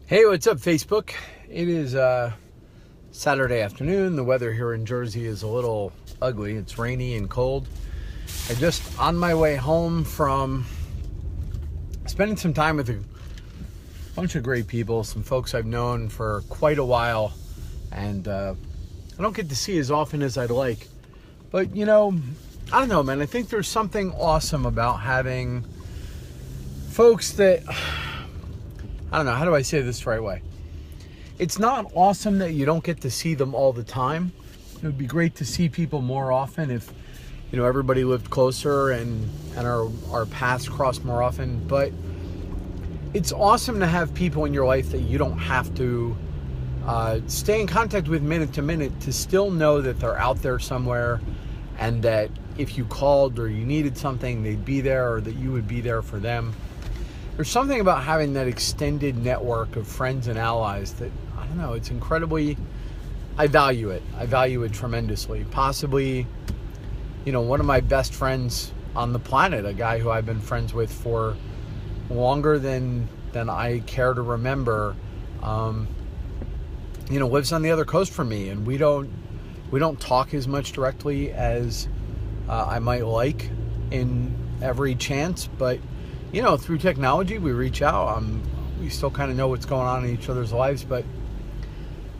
Hey, what's up, Facebook? It is Saturday afternoon. The weather here in Jersey is a little ugly. It's rainy and cold. I just on my way home from spending some time with a bunch of great people, some folks I've known for quite a while, and I don't get to see as often as I'd like. But, I don't know, man. I think there's something awesome about having folks that... I don't know, how do I say this the right way? It's not awesome that you don't get to see them all the time. It would be great to see people more often if, everybody lived closer and our paths crossed more often. But it's awesome to have people in your life that you don't have to stay in contact with minute to minute, to still know that they're out there somewhere, and that if you called or you needed something, they'd be there, or that you would be there for them. There's something about having that extended network of friends and allies that, I don't know, it's incredibly, I value it. I value it tremendously. Possibly, one of my best friends on the planet, a guy who I've been friends with for longer than I care to remember, lives on the other coast from me, and we don't talk as much directly as I might like in every chance, but through technology, we reach out. We still kind of know what's going on in each other's lives, but,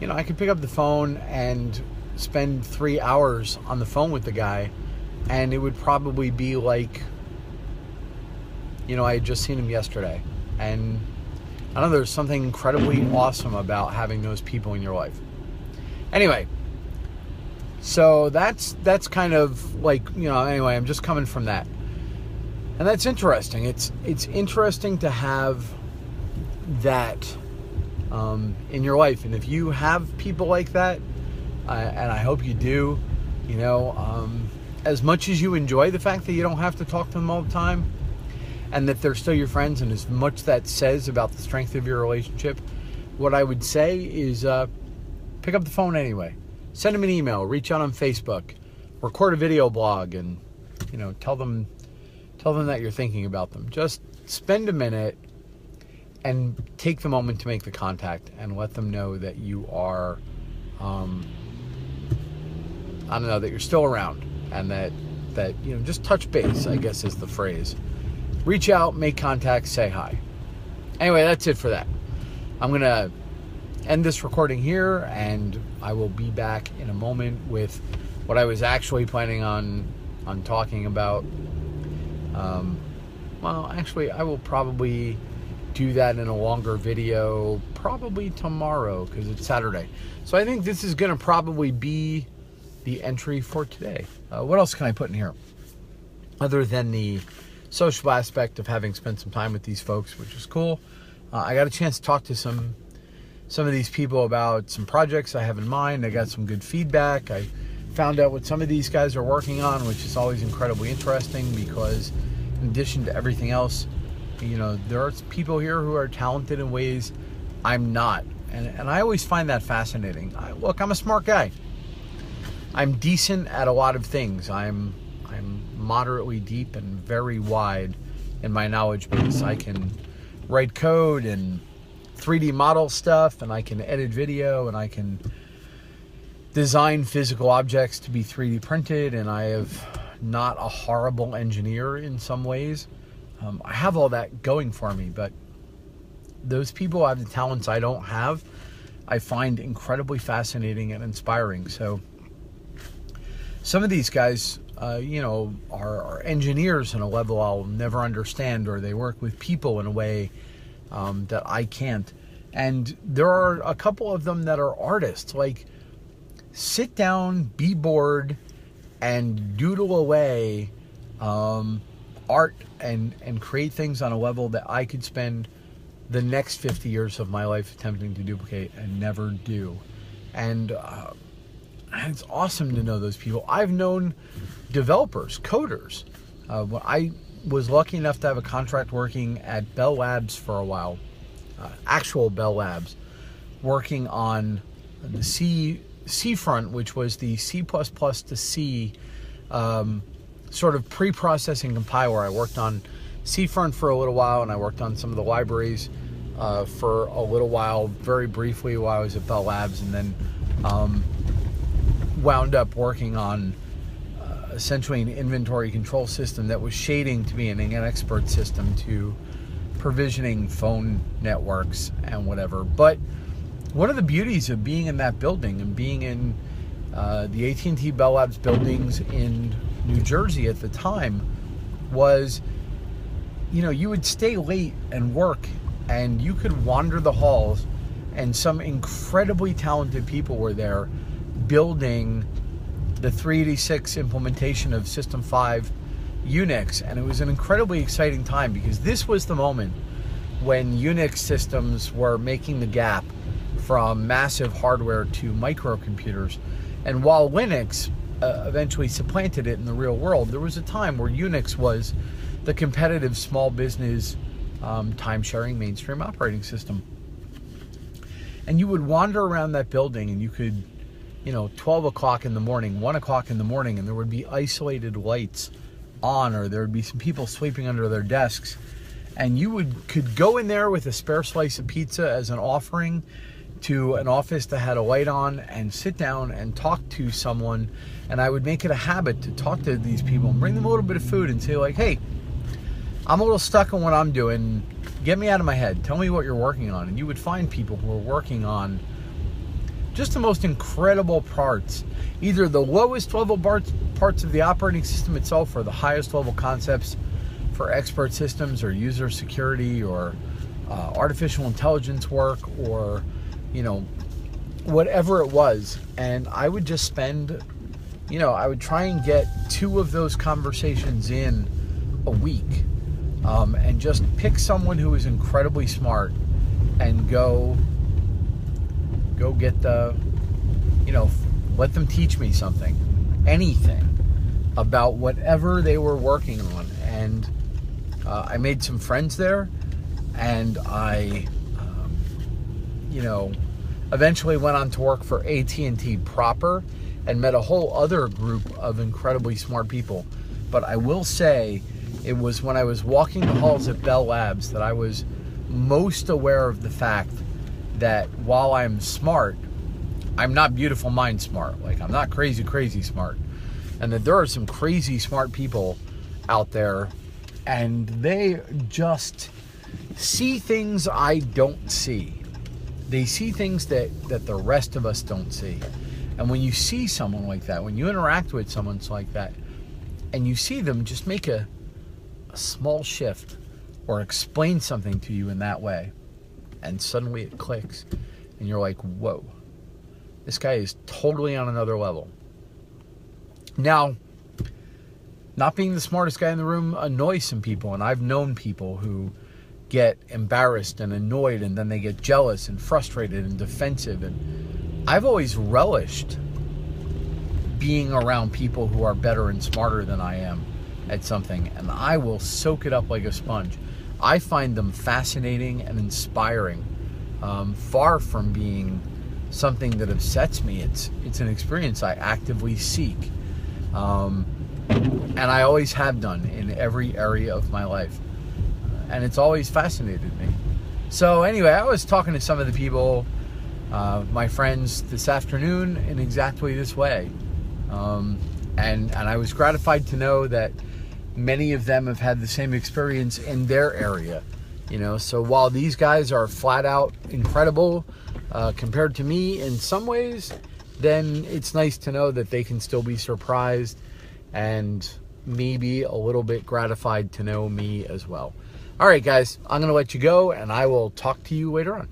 I could pick up the phone and spend 3 hours on the phone with the guy, and it would probably be like, I had just seen him yesterday. And I don't know, there's something incredibly awesome about having those people in your life. Anyway, so that's kind of like, anyway, I'm just coming from that. And that's interesting. It's interesting to have that in your life. And if you have people like that, and I hope you do, as much as you enjoy the fact that you don't have to talk to them all the time, and that they're still your friends, and as much that says about the strength of your relationship, what I would say is pick up the phone anyway. Send them an email, reach out on Facebook, record a video blog, and tell them that you're thinking about them. Just spend a minute and take the moment to make the contact and let them know that you are, that you're still around, and that just touch base, I guess is the phrase. Reach out, make contact, say hi. Anyway, that's it for that. I'm going to end this recording here, and I will be back in a moment with what I was actually planning on talking about. Actually, I will probably do that in a longer video, probably tomorrow, because it's Saturday. So I think this is going to probably be the entry for today. What else can I put in here? Other than the social aspect of having spent some time with these folks, which is cool. I got a chance to talk to some of these people about some projects I have in mind. I got some good feedback. I found out what some of these guys are working on, which is always incredibly interesting, because in addition to everything else, there are people here who are talented in ways I'm not. And I always find that fascinating. I'm a smart guy. I'm decent at a lot of things. I'm moderately deep and very wide in my knowledge base. I can write code and 3D model stuff, and I can edit video, and I can design physical objects to be 3D printed, and I have not a horrible engineer in some ways. I have all that going for me, but those people have the talents I don't have, I find incredibly fascinating and inspiring. So some of these guys, are engineers on a level I'll never understand, or they work with people in a way that I can't. And there are a couple of them that are artists. Like, sit down, be bored, and doodle away art and create things on a level that I could spend the next 50 years of my life attempting to duplicate and never do. And it's awesome to know those people. I've known developers, coders. I was lucky enough to have a contract working at Bell Labs for a while, actual Bell Labs, working on the C front, which was the C++ to C sort of pre-processing compiler. I worked on C front for a little while, and I worked on some of the libraries for a little while, very briefly while I was at Bell Labs, and then wound up working on essentially an inventory control system that was shading to being an expert system to provisioning phone networks and whatever. But one of the beauties of being in that building and being in the AT&T Bell Labs buildings in New Jersey at the time was, you know, you would stay late and work, and you could wander the halls, and some incredibly talented people were there building the 386 implementation of System 5 Unix. And it was an incredibly exciting time, because this was the moment when Unix systems were making the gap from massive hardware to microcomputers. And while Linux eventually supplanted it in the real world, there was a time where Unix was the competitive small business time-sharing mainstream operating system. And you would wander around that building, and you could, you know, 12 o'clock in the morning, 1 o'clock in the morning, and there would be isolated lights on, or there would be some people sleeping under their desks, and you could go in there with a spare slice of pizza as an offering to an office that had a light on, and sit down and talk to someone. And I would make it a habit to talk to these people and bring them a little bit of food and say, like, hey, I'm a little stuck on what I'm doing. Get me out of my head. Tell me what you're working on. And you would find people who are working on just the most incredible parts, either the lowest level parts of the operating system itself, or the highest level concepts for expert systems or user security or artificial intelligence work, or, you know, whatever it was. And I would just spend, you know, I would try and get 2 of those conversations in a week, and just pick someone who is incredibly smart and go get the, you know, let them teach me something, anything about whatever they were working on. And I made some friends there, and I, you know, eventually went on to work for AT&T proper and met a whole other group of incredibly smart people. But I will say, it was when I was walking the halls at Bell Labs that I was most aware of the fact that while I'm smart, I'm not beautiful mind smart. Like, I'm not crazy smart. And that there are some crazy smart people out there, and they just see things I don't see. They see things that the rest of us don't see. And when you see someone like that, when you interact with someone like that, and you see them just make a small shift or explain something to you in that way, and suddenly it clicks, and you're like, whoa, this guy is totally on another level. Now, not being the smartest guy in the room annoys some people, and I've known people who get embarrassed and annoyed, and then they get jealous and frustrated and defensive. And I've always relished being around people who are better and smarter than I am at something, and I will soak it up like a sponge. I find them fascinating and inspiring, far from being something that upsets me. It's an experience I actively seek, and I always have done in every area of my life, and it's always fascinated me. So anyway, I was talking to some of the people, my friends, this afternoon in exactly this way, and I was gratified to know that many of them have had the same experience in their area. You know, so while these guys are flat out incredible compared to me in some ways, then it's nice to know that they can still be surprised and maybe a little bit gratified to know me as well. All right, guys, I'm going to let you go, and I will talk to you later on.